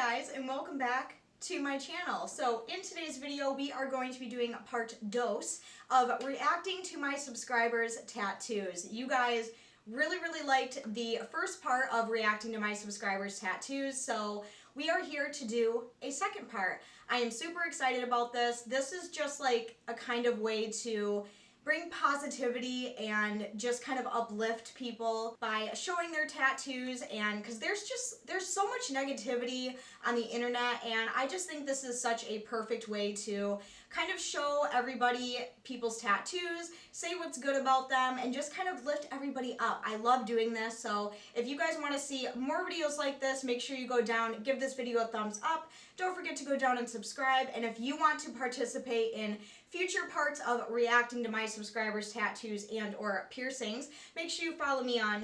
guys, and welcome back to my channel. So in today's video we are going to be doing part dos of reacting to my subscribers' tattoos. You guys really liked the first part of reacting to my subscribers' tattoos, so we are here to do a second part. I am super excited about this. This is just like a kind of way to bring positivity and just kind of uplift people by showing their tattoos, and because there's so much negativity on the internet, and I just think this is such a perfect way to kind of show everybody people's tattoos, say what's good about them, and just kind of lift everybody up. I love doing this, so if you guys want to see more videos like this, make sure you go down, give this video a thumbs up. Don't forget to go down and subscribe, and if you want to participate in future parts of reacting to my subscribers' tattoos and or piercings, make sure you follow me on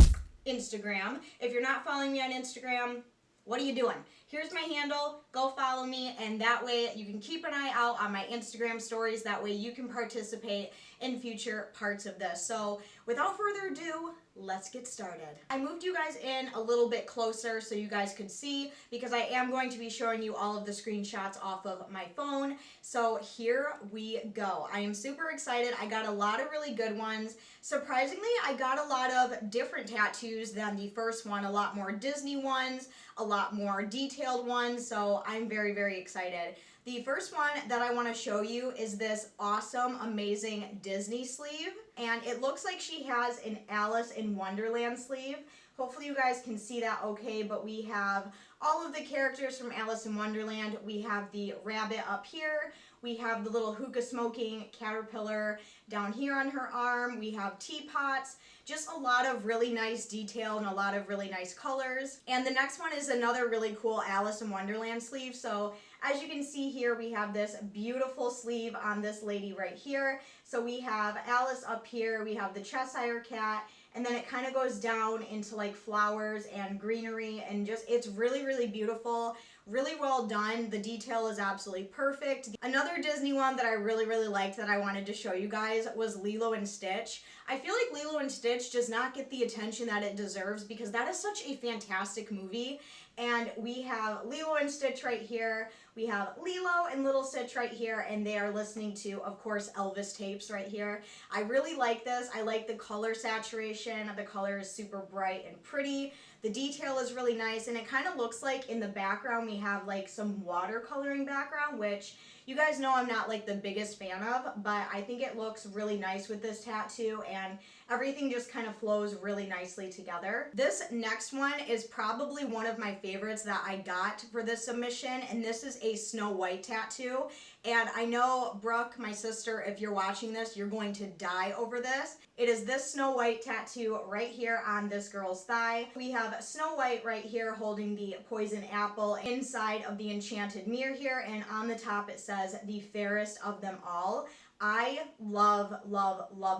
Instagram. If you're not following me on Instagram, what are you doing? Here's my handle, go follow me, and that way you can keep an eye out on my Instagram stories. That way you can participate in future parts of this. So without further ado, let's get started. I moved you guys in a little bit closer so you guys could see, because I am going to be showing you all of the screenshots off of my phone. So here we go. I am super excited. I got a lot of really good ones. Surprisingly, I got a lot of different tattoos than the first one, a lot more Disney ones, a lot more detailed ones, so I'm very excited. The first one that I want to show you is this awesome, amazing Disney sleeve, and it looks like she has an Alice in Wonderland sleeve. Hopefully you guys can see that okay, but we have all of the characters from Alice in Wonderland. We have the rabbit up here. We have the little hookah smoking caterpillar down here on her arm. We have teapots. Just a lot of really nice detail and a lot of really nice colors. And the next one is another really cool Alice in Wonderland sleeve. So as you can see here, we have this beautiful sleeve on this lady right here. So we have Alice up here, we have the Cheshire Cat, and then it kind of goes down into like flowers and greenery, and just it's really beautiful, really well done. The detail is absolutely perfect. Another Disney one that I really liked that I wanted to show you guys was Lilo and Stitch. I feel like Lilo and Stitch does not get the attention that it deserves, because that is such a fantastic movie. And we have Lilo and Stitch right here. We have Lilo and Little Stitch right here, and they are listening to, of course, Elvis tapes right here. I really like this. I like the color saturation. The color is super bright and pretty. The detail is really nice, and it kind of looks like in the background we have like some watercoloring background, which you guys know I'm not like the biggest fan of, but I think it looks really nice with this tattoo, and everything just kind of flows really nicely together. This next one is probably one of my favorites that I got for this submission, and this is a Snow White tattoo. And I know, Brooke, my sister, if you're watching this, you're going to die over this. It is this Snow White tattoo right here on this girl's thigh. We have Snow White right here holding the poison apple inside of the enchanted mirror here, and on the top it says, "the fairest of them all." I love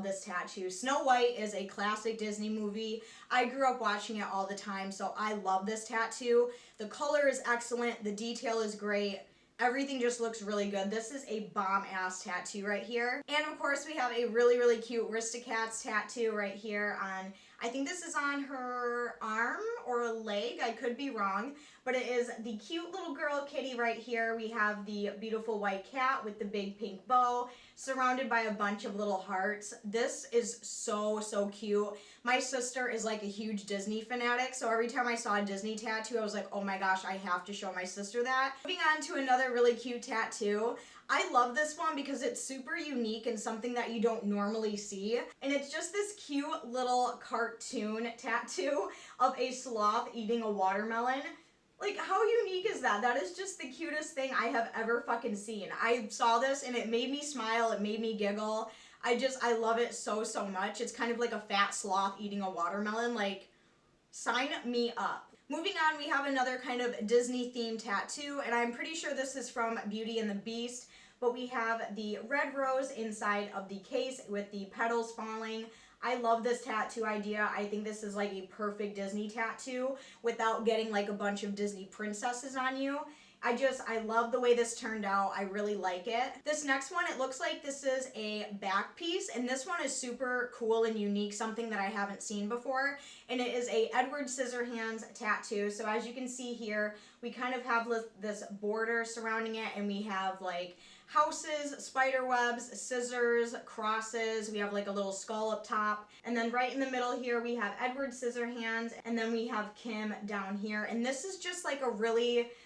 this tattoo. Snow White is a classic Disney movie. I grew up watching it all the time, so I love this tattoo. The color is excellent. The detail is great. Everything just looks really good. This is a bomb-ass tattoo right here. And of course we have a really cute Aristocats tattoo right here on, I think this is on her arm or leg, I could be wrong, but it is the cute little girl kitty right here. We have the beautiful white cat with the big pink bow, surrounded by a bunch of little hearts. This is so cute. My sister is like a huge Disney fanatic, so every time I saw a Disney tattoo, I was like, oh my gosh, I have to show my sister that. Moving on to another really cute tattoo. I love this one because it's super unique and something that you don't normally see. And it's just this cute little cartoon tattoo of a sloth eating a watermelon. Like, how unique is that? That is just the cutest thing I have ever fucking seen. I saw this and it made me smile, it made me giggle. I love it so much. It's kind of like a fat sloth eating a watermelon. Like, sign me up. Moving on, we have another kind of Disney themed tattoo, and I'm pretty sure this is from Beauty and the Beast, but we have the red rose inside of the case with the petals falling. I love this tattoo idea. I think this is like a perfect Disney tattoo without getting like a bunch of Disney princesses on you. I love the way this turned out. I really like it. This next one, it looks like this is a back piece, and this one is super cool and unique, something that I haven't seen before, and it is a Edward Scissorhands tattoo. So as you can see here, we kind of have this border surrounding it, and we have like houses, spider webs, scissors, crosses. We have like a little skull up top. And then right in the middle here, we have Edward Scissorhands. And then we have Kim down here. And this is just like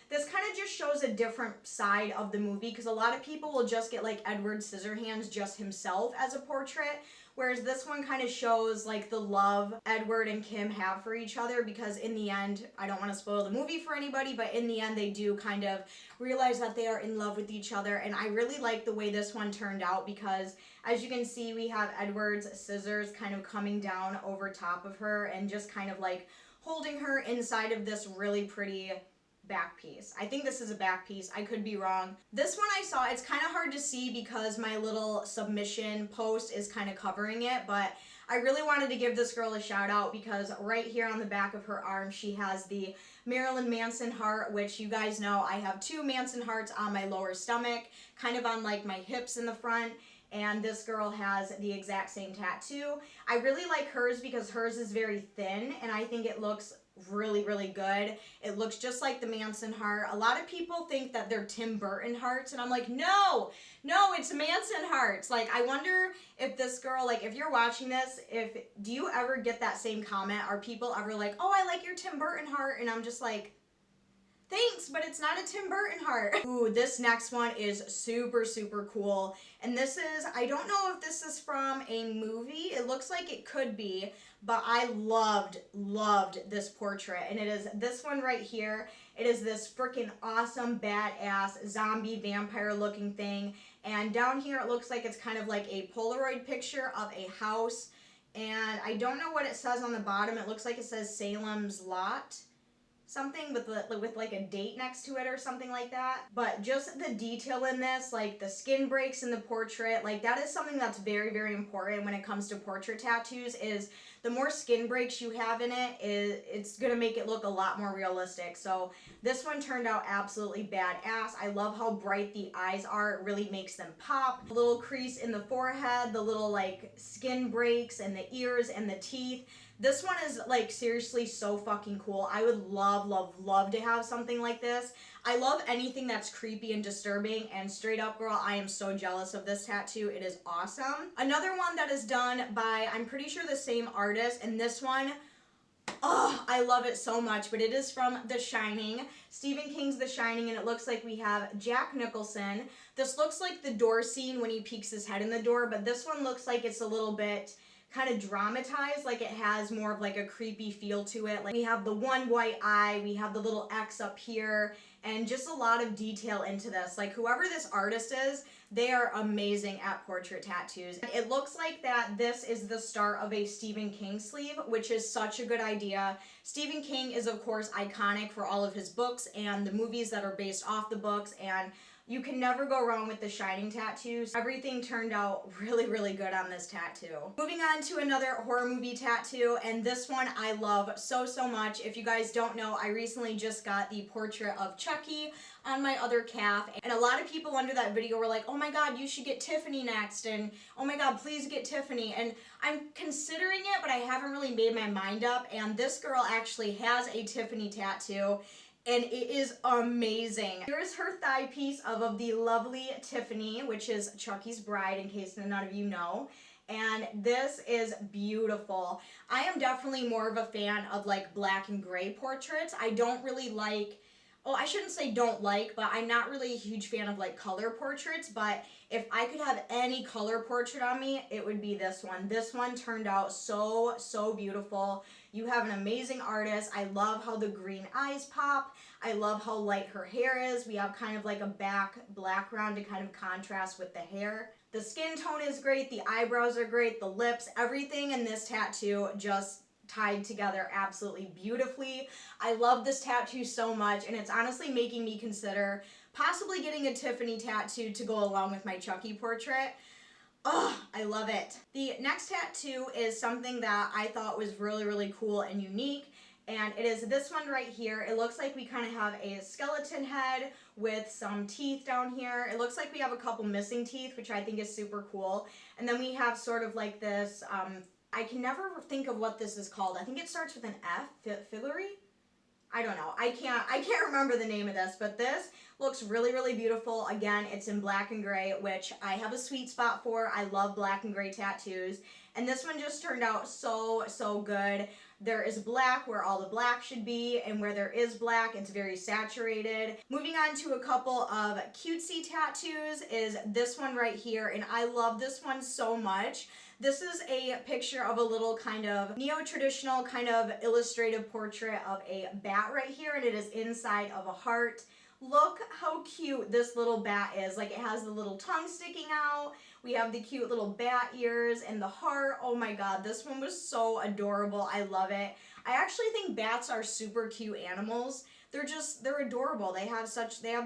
this kind of just shows a different side of the movie, because a lot of people will just get like Edward Scissorhands just himself as a portrait. Whereas this one kind of shows like the love Edward and Kim have for each other, because in the end, I don't want to spoil the movie for anybody, but in the end they do kind of realize that they are in love with each other. And I really like the way this one turned out, because as you can see, we have Edward's scissors kind of coming down over top of her and just kind of like holding her inside of this really pretty back piece. I think this is a back piece. I could be wrong. This one I saw, it's kind of hard to see because my little submission post is kind of covering it, but I really wanted to give this girl a shout out because right here on the back of her arm, she has the Marilyn Manson heart, which you guys know I have 2 Manson hearts on my lower stomach, kind of on like my hips in the front. And this girl has the exact same tattoo. I really like hers because hers is very thin, and I think it looks really, really good. It looks just like the Manson heart. A lot of people think that they're Tim Burton hearts, and I'm like, no, it's Manson hearts. Like, I wonder if this girl, like, if you're watching this, do you ever get that same comment? Are people ever like, oh, I like your Tim Burton heart? And I'm just like, thanks, but it's not a Tim Burton heart. Ooh, this next one is super, super cool. And this is, I don't know if this is from a movie. It looks like it could be, but I loved this portrait. And it is this one right here. It is this freaking awesome, badass, zombie, vampire looking thing. And down here, it looks like it's kind of like a Polaroid picture of a house. And I don't know what it says on the bottom. It looks like it says Salem's Lot. Something with like a date next to it or something like that. But just the detail in this, like the skin breaks in the portrait, like that is something that's very, very important when it comes to portrait tattoos, is the more skin breaks you have in it, it's gonna make it look a lot more realistic. So this one turned out absolutely badass. I love how bright the eyes are. It really makes them pop. The little crease in the forehead, the little like skin breaks, and the ears and the teeth. This one is like seriously so fucking cool. I would love to have something like this. I love anything that's creepy and disturbing, and straight up girl, I am so jealous of this tattoo. It is awesome. Another one that is done by, I'm pretty sure the same artist, and this one, oh, I love it so much, but it is from The Shining, Stephen King's The Shining, and it looks like we have Jack Nicholson. This looks like the door scene when he peeks his head in the door, but this one looks like it's a little bit kind of dramatized, like it has more of like a creepy feel to it. Like we have the one white eye, we have the little X up here, and just a lot of detail into this. Like whoever this artist is, they are amazing at portrait tattoos. It looks like that this is the start of a Stephen King sleeve, which is such a good idea. Stephen King is of course iconic for all of his books and the movies that are based off the books, and you can never go wrong with the Shining tattoos. Everything turned out really, really good on this tattoo. Moving on to another horror movie tattoo, and this one I love so much. If you guys don't know, I recently just got the portrait of Chucky on my other calf, and a lot of people under that video were like, oh my god, you should get Tiffany next, and oh my god, please get Tiffany. And I'm considering it, but I haven't really made my mind up, and this girl actually has a Tiffany tattoo, and it is amazing. Here's her thigh piece of the lovely Tiffany, which is Chucky's bride, in case none of you know. And this is beautiful. I am definitely more of a fan of like black and gray portraits. I don't really like, well, I shouldn't say don't like, but I'm not really a huge fan of like color portraits. But if I could have any color portrait on me, it would be this one. This one turned out so beautiful. You have an amazing artist. I love how the green eyes pop. I love how light her hair is. We have kind of like a background to kind of contrast with the hair. The skin tone is great. The eyebrows are great. The lips, everything in this tattoo just tied together absolutely beautifully. I love this tattoo so much, and it's honestly making me consider possibly getting a Tiffany tattoo to go along with my Chucky portrait. Oh, I love it. The next tattoo is something that I thought was really cool and unique, and it is this one right here. It looks like we kind of have a skeleton head with some teeth down here. It looks like we have a couple missing teeth, which I think is super cool. And then we have sort of like this, I can never think of what this is called. I think it starts with an F, filigree? I don't know. I can't remember the name of this, but this looks really, really beautiful. Again, it's in black and gray, which I have a sweet spot for. I love black and gray tattoos. And this one just turned out so, so good. There is black where all the black should be, and where there is black, it's very saturated. Moving on to a couple of cutesy tattoos is this one right here, and I love this one so much. This is a picture of a little kind of neo-traditional kind of illustrative portrait of a bat right here, and it is inside of a heart. Look how cute this little bat is. Like, it has the little tongue sticking out. We have the cute little bat ears and the heart. Oh my god, this one was so adorable. I love it. I actually think bats are super cute animals. They're adorable. They have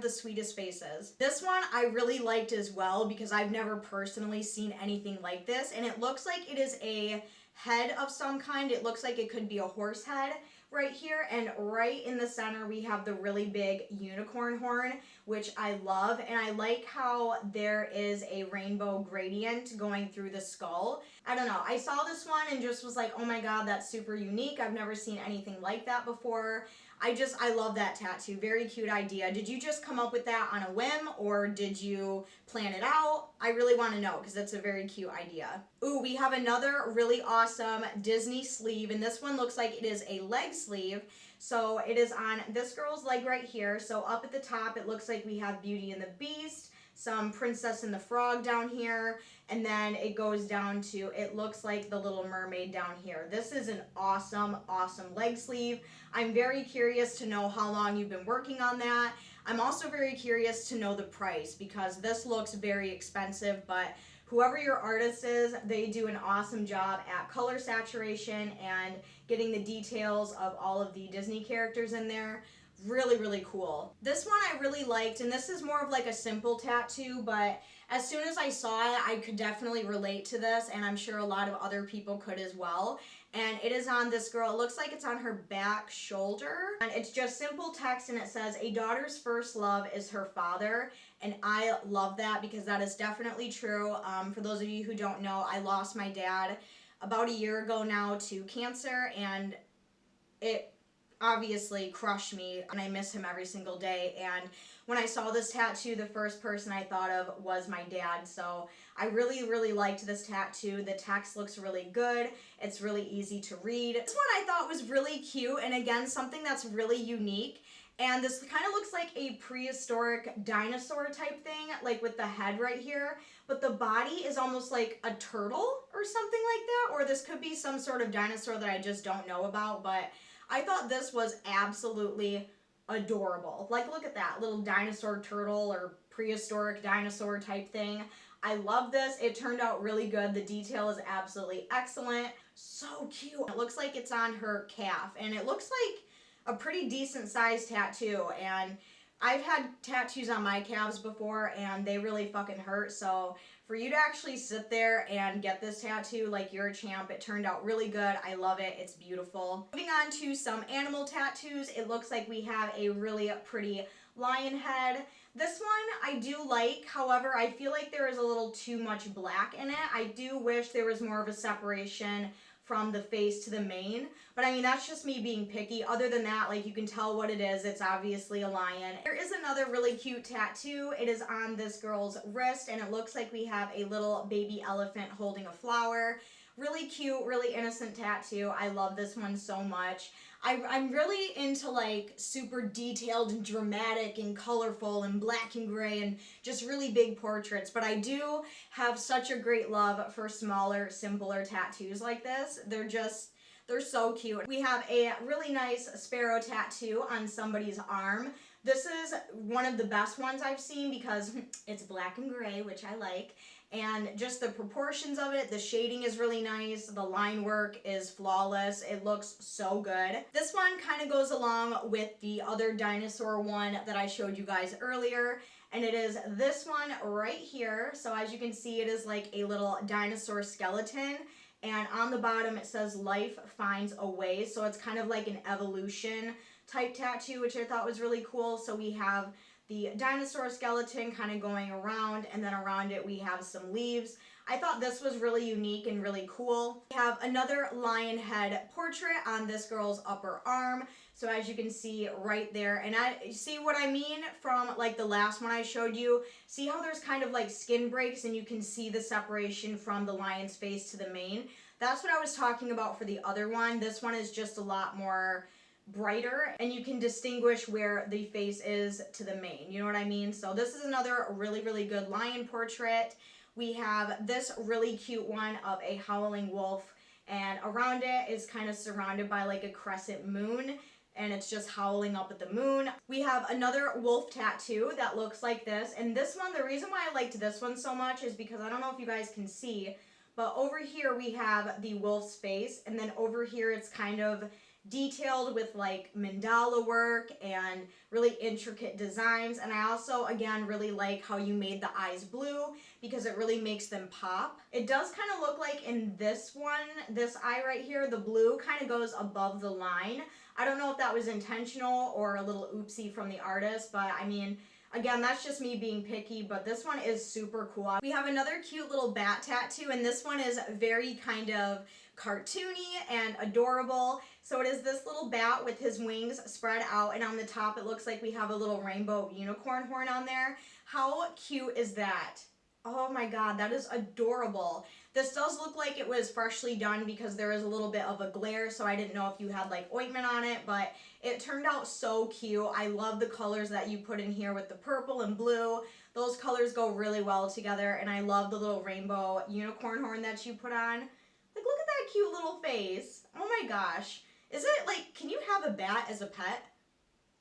the sweetest faces. This one I really liked as well because I've never personally seen anything like this, and it looks like it is a head of some kind. It looks like it could be a horse head right here, and right in the center we have the really big unicorn horn, which I love, and I like how there is a rainbow gradient going through the skull. I don't know, I saw this one and just was like, oh my god, that's super unique. I've never seen anything like that before. I love that tattoo. Very cute idea. Did you just come up with that on a whim, or did you plan it out? I really want to know because that's a very cute idea. Ooh, we have another really awesome Disney sleeve, and this one looks like it is a leg sleeve. So it is on this girl's leg right here. So up at the top, it looks like we have Beauty and the Beast, some Princess and the Frog down here, and then it goes down to, it looks like the Little Mermaid down here. This is an awesome, awesome leg sleeve. I'm very curious to know how long you've been working on that. I'm also very curious to know the price because this looks very expensive, but whoever your artist is, they do an awesome job at color saturation and getting the details of all of the Disney characters in there. Really, really cool. This one I really liked, and this is more of like a simple tattoo, but as soon as I saw it, I could definitely relate to this, and I'm sure a lot of other people could as well. And it is on this girl. It looks like it's on her back shoulder, and it's just simple text, and it says, "A daughter's first love is her father." And I love that because that is definitely true. For those of you who don't know, I lost my dad about a year ago now to cancer, and it obviously crushed me, and I miss him every single day. And when I saw this tattoo, the first person I thought of was my dad. So I really, really liked this tattoo. The text looks really good. It's really easy to read. This one I thought was really cute, and again, something that's really unique. And this kind of looks like a prehistoric dinosaur type thing, like with the head right here, but the body is almost like a turtle or something like that, or this could be some sort of dinosaur that I just don't know about, but I thought this was absolutely adorable. Like, look at that little dinosaur turtle or prehistoric dinosaur type thing. I love this. It turned out really good. The detail is absolutely excellent. So cute. It looks like it's on her calf, and it looks like a pretty decent sized tattoo, and I've had tattoos on my calves before and they really fucking hurt, so for you to actually sit there and get this tattoo, like, you're a champ. It turned out really good. I love it. It's beautiful. Moving on to some animal tattoos, it looks like we have a really pretty lion head. This one I do like, however, I feel like there is a little too much black in it. I do wish there was more of a separation from the face to the mane, but I mean, that's just me being picky. Other than that, like, you can tell what it is. It's obviously a lion. There is another really cute tattoo. It is on this girl's wrist, and it looks like we have a little baby elephant holding a flower. Really cute, really innocent tattoo. I love this one so much. I'm really into, like, super detailed and dramatic and colorful and black and gray and just really big portraits, but I do have such a great love for smaller, simpler tattoos like this. They're so cute. We have a really nice sparrow tattoo on somebody's arm. This is one of the best ones I've seen because it's black and gray, which I like, and just the proportions of it, the shading is really nice, the line work is flawless, it looks so good. This one kind of goes along with the other dinosaur one that I showed you guys earlier, and it is this one right here. So as you can see, it is like a little dinosaur skeleton, and on the bottom it says "Life finds a way," so it's kind of like an evolution type tattoo, which I thought was really cool. So we have the dinosaur skeleton kind of going around, and then around it we have some leaves. I thought this was really unique and really cool. We have another lion head portrait on this girl's upper arm. So as you can see right there, and I see what I mean from like the last one I showed you. See how there's kind of like skin breaks and you can see the separation from the lion's face to the mane? That's what I was talking about for the other one. This one is just a lot more brighter and you can distinguish where the face is to the mane. You know what I mean? So this is another really, really good lion portrait. We have this really cute one of a howling wolf, and around it is kind of surrounded by like a crescent moon, and it's just howling up at the moon. We have another wolf tattoo that looks like this, and this one, the reason why I liked this one so much is because I don't know if you guys can see, but over here we have the wolf's face, and then over here it's kind of detailed with like mandala work and really intricate designs. And I also, again, really like how you made the eyes blue because it really makes them pop. It does kind of look like in this one, this eye right here, the blue kind of goes above the line. I don't know if that was intentional or a little oopsie from the artist, but I mean, again, that's just me being picky, but this one is super cool. We have another cute little bat tattoo, and this one is very kind of cartoony and adorable. So it is this little bat with his wings spread out, and on the top it looks like we have a little rainbow unicorn horn on there. How cute is that? Oh my god, that is adorable. This does look like it was freshly done because there is a little bit of a glare, so I didn't know if you had like ointment on it, but it turned out so cute. I love the colors that you put in here with the purple and blue. Those colors go really well together, and I love the little rainbow unicorn horn that you put on. Like, look at that cute little face. Oh my gosh. Is it like, can you have a bat as a pet?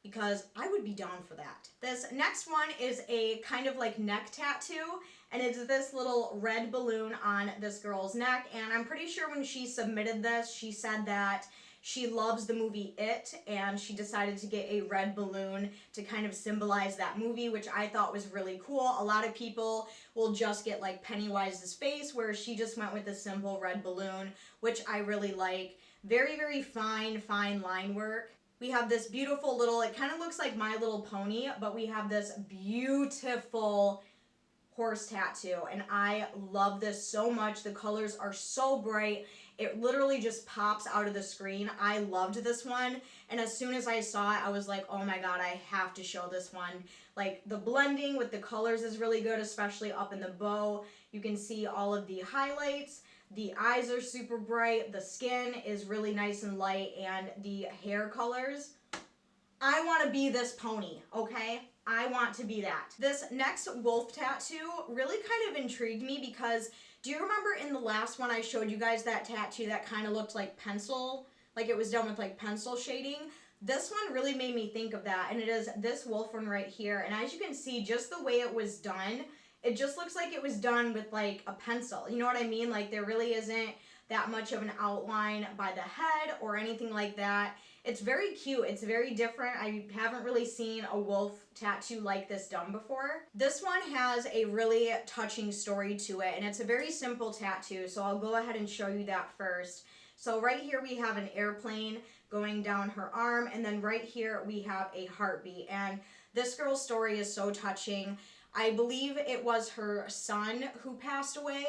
Because I would be down for that. This next one is a kind of like neck tattoo, and it's this little red balloon on this girl's neck, and I'm pretty sure when she submitted this, she said that she loves the movie It, and she decided to get a red balloon to kind of symbolize that movie, which I thought was really cool. A lot of people will just get like Pennywise's face, where she just went with a simple red balloon, which I really like. Very, very fine line work. We have this beautiful little, it kind of looks like My Little Pony, but we have this beautiful horse tattoo, and I love this so much. The colors are so bright. It literally just pops out of the screen. I loved this one, and as soon as I saw it, I was like, oh my god, I have to show this one. Like, the blending with the colors is really good, especially up in the bow. You can see all of the highlights. The eyes are super bright, the skin is really nice and light, and the hair colors. I want to be this pony, okay? I want to be that. This next wolf tattoo really kind of intrigued me because, do you remember in the last one I showed you guys that tattoo that kind of looked like pencil, like it was done with like pencil shading? This one really made me think of that, and it is this wolf one right here, and as you can see, just the way it was done, it just looks like it was done with like a pencil. You know what I mean? Like, there really isn't that much of an outline by the head or anything like that. It's very cute. It's very different. I haven't really seen a wolf tattoo like this done before. This one has a really touching story to it, and it's a very simple tattoo, so I'll go ahead and show you that first. So right here we have an airplane going down her arm, and then right here we have a heartbeat, and this girl's story is so touching. I believe it was her son who passed away,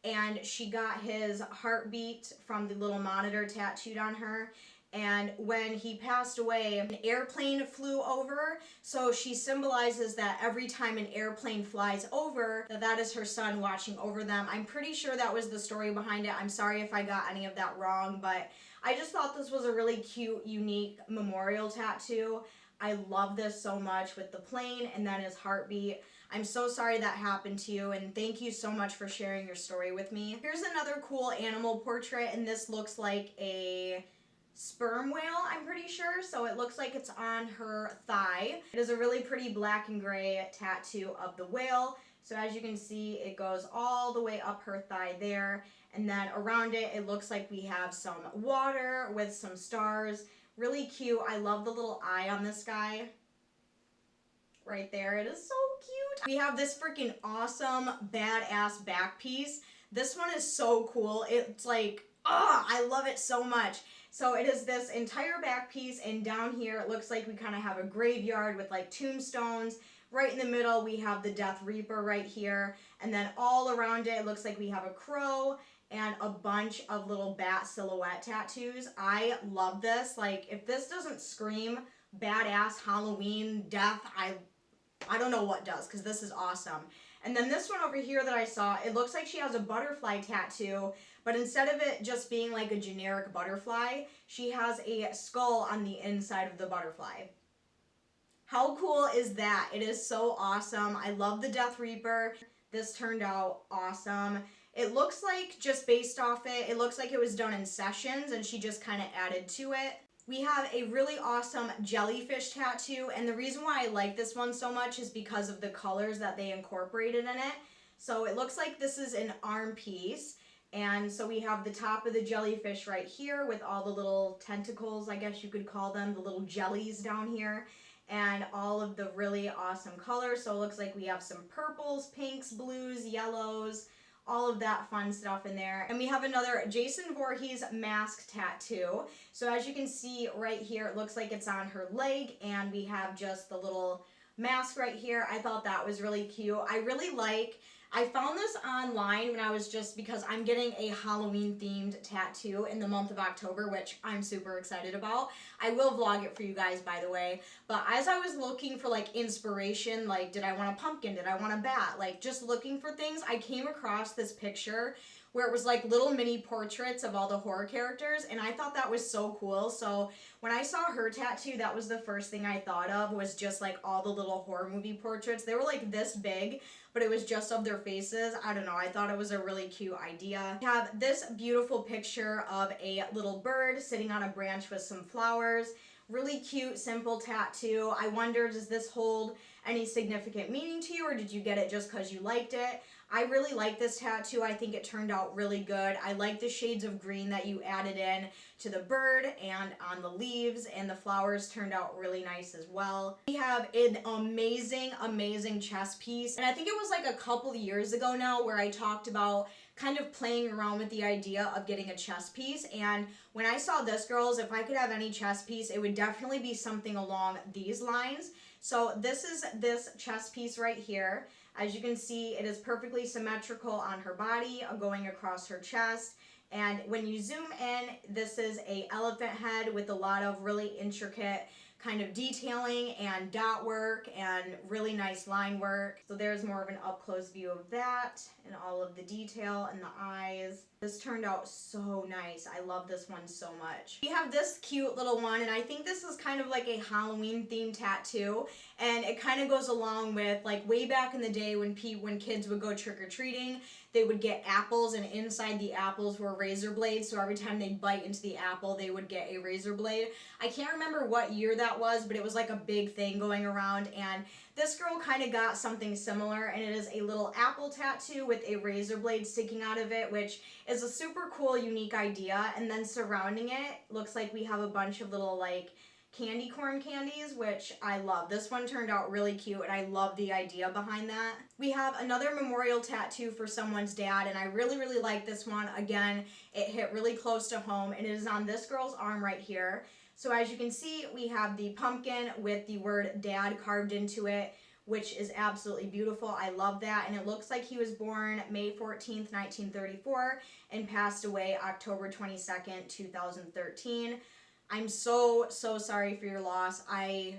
and she got his heartbeat from the little monitor tattooed on her. And when he passed away, an airplane flew over, so she symbolizes that every time an airplane flies over, that is her son watching over them. I'm pretty sure that was the story behind it. I'm sorry if I got any of that wrong, but I just thought this was a really cute, unique memorial tattoo. I love this so much with the plane and then his heartbeat. I'm so sorry that happened to you, and thank you so much for sharing your story with me. Here's another cool animal portrait, and this looks like a sperm whale, I'm pretty sure, so it looks like it's on her thigh. It is a really pretty black and gray tattoo of the whale, so as you can see, it goes all the way up her thigh there, and then around it, it looks like we have some water with some stars. Really cute. I love the little eye on this guy. Right there. It is so cute. We have this freaking awesome, badass back piece. This one is so cool. It's like, I love it so much. So it is this entire back piece, and down here it looks like we kind of have a graveyard with like tombstones. Right in the middle, we have the Death Reaper right here. And then all around it, it looks like we have a crow and a bunch of little bat silhouette tattoos. I love this. Like, if this doesn't scream badass Halloween death, I don't know what does, because this is awesome. And then this one over here that I saw, it looks like she has a butterfly tattoo, but instead of it just being like a generic butterfly, she has a skull on the inside of the butterfly. How cool is that? It is so awesome. I love the Death Reaper. This turned out awesome. It looks like, just based off it, it looks like it was done in sessions and she just kind of added to it. We have a really awesome jellyfish tattoo, and the reason why I like this one so much is because of the colors that they incorporated in it. So it looks like this is an arm piece, and so we have the top of the jellyfish right here with all the little tentacles, I guess you could call them, the little jellies down here, and all of the really awesome colors. So it looks like we have some purples, pinks, blues, yellows, all of that fun stuff in there. And we have another Jason Voorhees mask tattoo. So as you can see right here, it looks like it's on her leg, and we have just the little mask right here. I thought that was really cute. I found this online when I was because I'm getting a Halloween themed tattoo in the month of October, which I'm super excited about. I will vlog it for you guys, by the way. But as I was looking for like inspiration, like did I want a pumpkin? Did I want a bat? Like just looking for things, I came across this picture where it was like little mini portraits of all the horror characters, and I thought that was so cool. So when I saw her tattoo, that was the first thing I thought of, was just like all the little horror movie portraits. They were like this big, but it was just of their faces. I don't know, I thought it was a really cute idea. We have this beautiful picture of a little bird sitting on a branch with some flowers. Really cute, simple tattoo. I wonder, does this hold any significant meaning to you, or did you get it just because you liked it? I really like this tattoo. I think it turned out really good. I like the shades of green that you added in to the bird and on the leaves, and the flowers turned out really nice as well. We have an amazing, amazing chess piece, and I think it was like a couple years ago now where I talked about kind of playing around with the idea of getting a chess piece, and when I saw this, girls, if I could have any chess piece, it would definitely be something along these lines. So this is this chess piece right here. As you can see, it is perfectly symmetrical on her body, going across her chest. And when you zoom in, this is an elephant head with a lot of really intricate kind of detailing and dot work and really nice line work. So there's more of an up-close view of that and all of the detail and the eyes. This turned out so nice. I love this one so much. We have this cute little one, and I think this is kind of like a Halloween themed tattoo, and it kind of goes along with like way back in the day when kids would go trick-or-treating, they would get apples, and inside the apples were razor blades, so every time they bite into the apple, they would get a razor blade. I can't remember what year that was, but it was like a big thing going around, and this girl kind of got something similar, and it is a little apple tattoo with a razor blade sticking out of it, which is a super cool, unique idea. And then surrounding it, looks like we have a bunch of little like candy corn candies, which I love. This one turned out really cute, and I love the idea behind that. We have another memorial tattoo for someone's dad, and I really, really like this one. Again, it hit really close to home, and it is on this girl's arm right here. So as you can see, we have the pumpkin with the word dad carved into it, which is absolutely beautiful. I love that. And it looks like he was born May 14th, 1934 and passed away October 22nd, 2013. I'm so sorry for your loss. I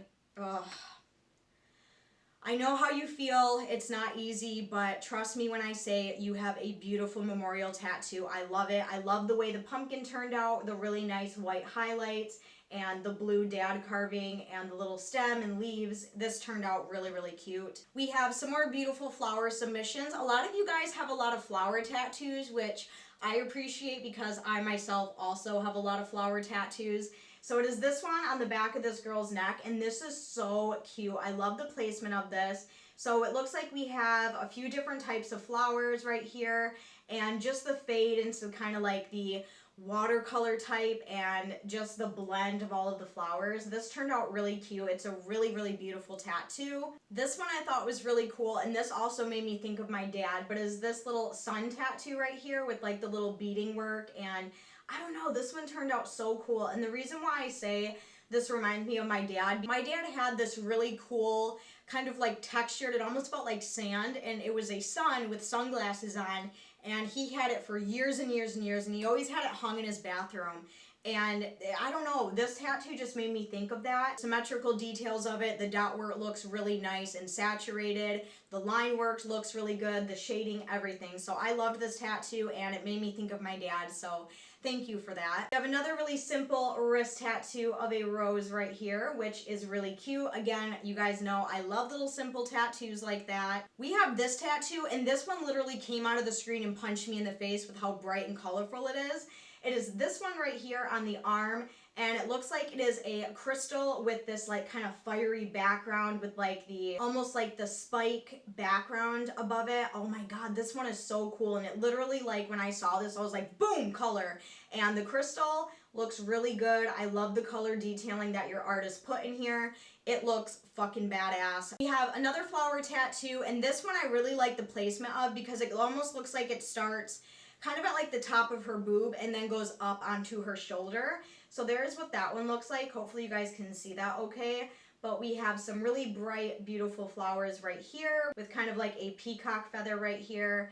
know how you feel. It's not easy, but trust me when I say you have a beautiful memorial tattoo. I love it. I love the way the pumpkin turned out, the really nice white highlights, and the blue dad carving, and the little stem and leaves. This turned out really, really cute. We have some more beautiful flower submissions. A lot of you guys have a lot of flower tattoos, which I appreciate because I myself also have a lot of flower tattoos. So it is this one on the back of this girl's neck, and this is so cute. I love the placement of this. So it looks like we have a few different types of flowers right here, and just the fade into kind of like the watercolor type and just the blend of all of the flowers. This turned out really cute. It's a really, really beautiful tattoo. This one I thought was really cool, and this also made me think of my dad, but is this little sun tattoo right here with like the little beading work, and I don't know, this one turned out so cool. And the reason why I say this reminds me of my dad. My dad had this really cool kind of like textured, it almost felt like sand, and it was a sun with sunglasses on, and he had it for years and years and years, and he always had it hung in his bathroom. And I don't know, this tattoo just made me think of that. Symmetrical details of it, the dot work looks really nice and saturated, the line work looks really good, the shading, everything. So I loved this tattoo and it made me think of my dad, so thank you for that. We have another really simple wrist tattoo of a rose right here, which is really cute. Again, you guys know I love little simple tattoos like that. We have this tattoo, and this one literally came out of the screen and punched me in the face with how bright and colorful it is. It is this one right here on the arm, and it looks like it is a crystal with this like kind of fiery background with like the almost like the spike background above it. Oh my god, this one is so cool, and it literally, like, when I saw this I was like, boom, color. And the crystal looks really good. I love the color detailing that your artist put in here. It looks fucking badass. We have another flower tattoo, and this one I really like the placement of because it almost looks like it starts kind of at like the top of her boob and then goes up onto her shoulder. So there's what that one looks like. Hopefully you guys can see that okay. But we have some really bright, beautiful flowers right here with kind of like a peacock feather right here.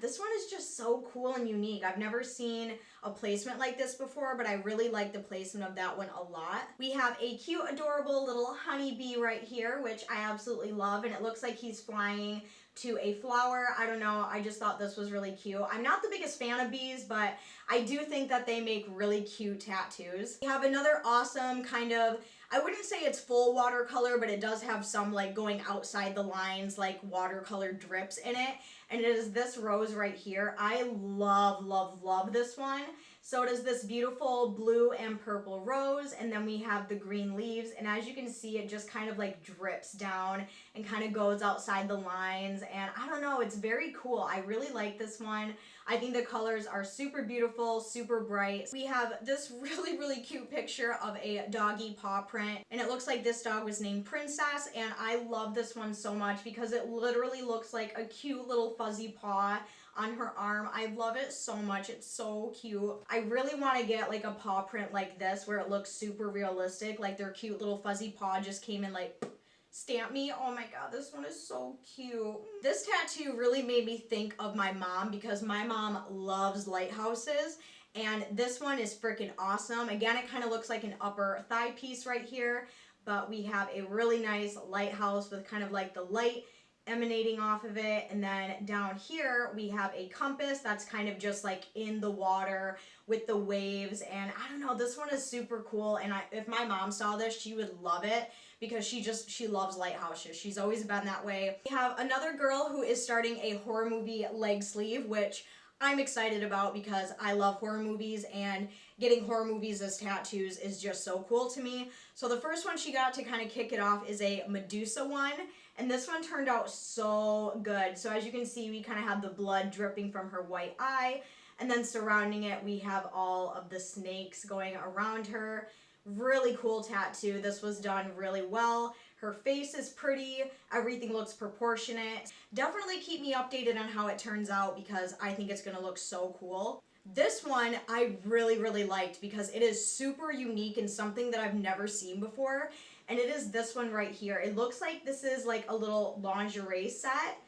This one is just so cool and unique. I've never seen a placement like this before, but I really like the placement of that one a lot. We have a cute, adorable little honeybee right here, which I absolutely love, and it looks like he's flying to a flower. I don't know, I just thought this was really cute. I'm not the biggest fan of bees, but I do think that they make really cute tattoos. We have another awesome kind of, I wouldn't say it's full watercolor, but it does have some like going outside the lines, like watercolor drips in it. And it is this rose right here. I love, love, love this one. So it is this beautiful blue and purple rose, and then we have the green leaves, and as you can see, it just kind of like drips down and kind of goes outside the lines, and I don't know, it's very cool. I really like this one. I think the colors are super beautiful, super bright. We have this really, really cute picture of a doggy paw print, and it looks like this dog was named Princess, and I love this one so much because it literally looks like a cute little fuzzy paw on her arm. I love it so much. It's so cute. I really want to get like a paw print like this where it looks super realistic, like their cute little fuzzy paw just came and like stamp me. Oh my god, this one is so cute. This tattoo really made me think of my mom because my mom loves lighthouses, and this one is freaking awesome. Again, it kind of looks like an upper thigh piece right here, but we have a really nice lighthouse with kind of like the light emanating off of it, and then down here we have a compass that's kind of just like in the water with the waves, and I don't know, this one is super cool, and if my mom saw this, she would love it because she loves lighthouses. She's always been that way. We have another girl who is starting a horror movie leg sleeve, which I'm excited about because I love horror movies, and getting horror movies as tattoos is just so cool to me. So the first one she got to kind of kick it off is a Medusa one, and this one turned out so good. So as you can see, we kind of have the blood dripping from her white eye, and then surrounding it we have all of the snakes going around her. Really cool tattoo. This was done really well. Her face is pretty, everything looks proportionate. Definitely keep me updated on how it turns out because I think it's gonna look so cool. This one I really, really liked because it is super unique and something that I've never seen before, and it is this one right here. It looks like this is like a little lingerie set.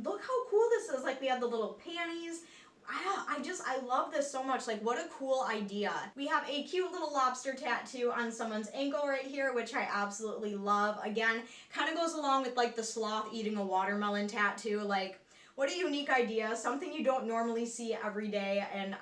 Look how cool this is. Like we have the little panties. I love this so much. Like, what a cool idea. We have a cute little lobster tattoo on someone's ankle right here, which I absolutely love. Again, kind of goes along with like the sloth eating a watermelon tattoo. Like, what a unique idea. Something you don't normally see every day, and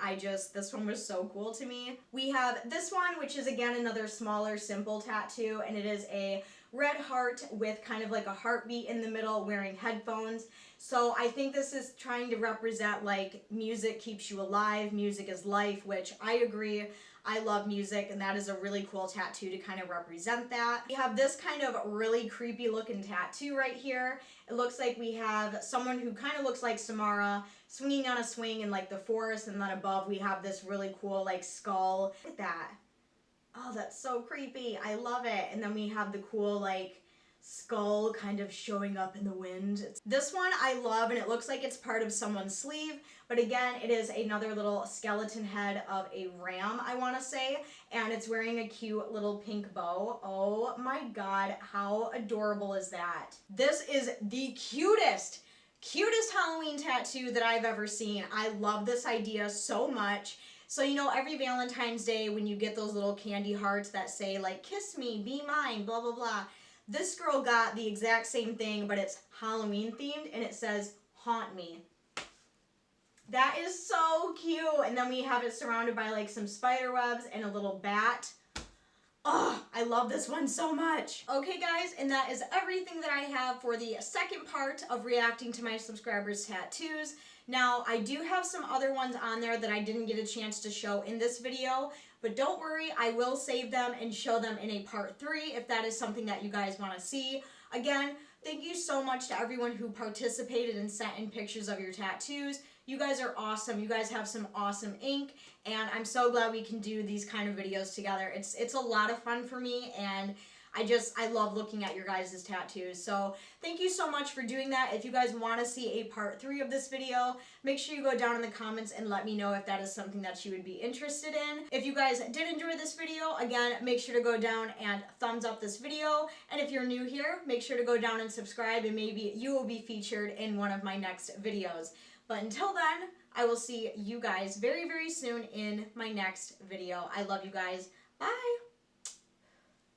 this one was so cool to me. We have this one, which is again another smaller, simple tattoo, and it is a red heart with kind of like a heartbeat in the middle, wearing headphones. So I think this is trying to represent like music keeps you alive, music is life, which I agree. I love music, and that is a really cool tattoo to kind of represent that. We have this kind of really creepy looking tattoo right here. It looks like we have someone who kind of looks like Samara swinging on a swing in like the forest, and then above we have this really cool like skull. Look at that. Oh, that's so creepy. I love it. And then we have the cool like skull kind of showing up in the wind. This one I love, and it looks like it's part of someone's sleeve, but again, it is another little skeleton head of a ram, I want to say, and it's wearing a cute little pink bow. Oh my god, how adorable is that? This is the cutest Halloween tattoo that I've ever seen. I love this idea so much. So, you know, every Valentine's Day when you get those little candy hearts that say, like, kiss me, be mine, blah, blah, blah. This girl got the exact same thing, but it's Halloween themed, and it says, haunt me. That is so cute. And then we have it surrounded by, like, some spider webs and a little bat. Oh, I love this one so much. Okay, guys, and that is everything that I have for the second part of reacting to my subscribers' tattoos. Now, I do have some other ones on there that I didn't get a chance to show in this video, but don't worry, I will save them and show them in a part 3 if that is something that you guys want to see. Again, thank you so much to everyone who participated and sent in pictures of your tattoos. You guys are awesome. You guys have some awesome ink, and I'm so glad we can do these kind of videos together. It's a lot of fun for me, and I love looking at your guys' tattoos. So thank you so much for doing that. If you guys want to see a part 3 of this video, make sure you go down in the comments and let me know if that is something that you would be interested in. If you guys did enjoy this video, again, make sure to go down and thumbs up this video. And if you're new here, make sure to go down and subscribe, and maybe you will be featured in one of my next videos. But until then, I will see you guys very, very soon in my next video. I love you guys. Bye!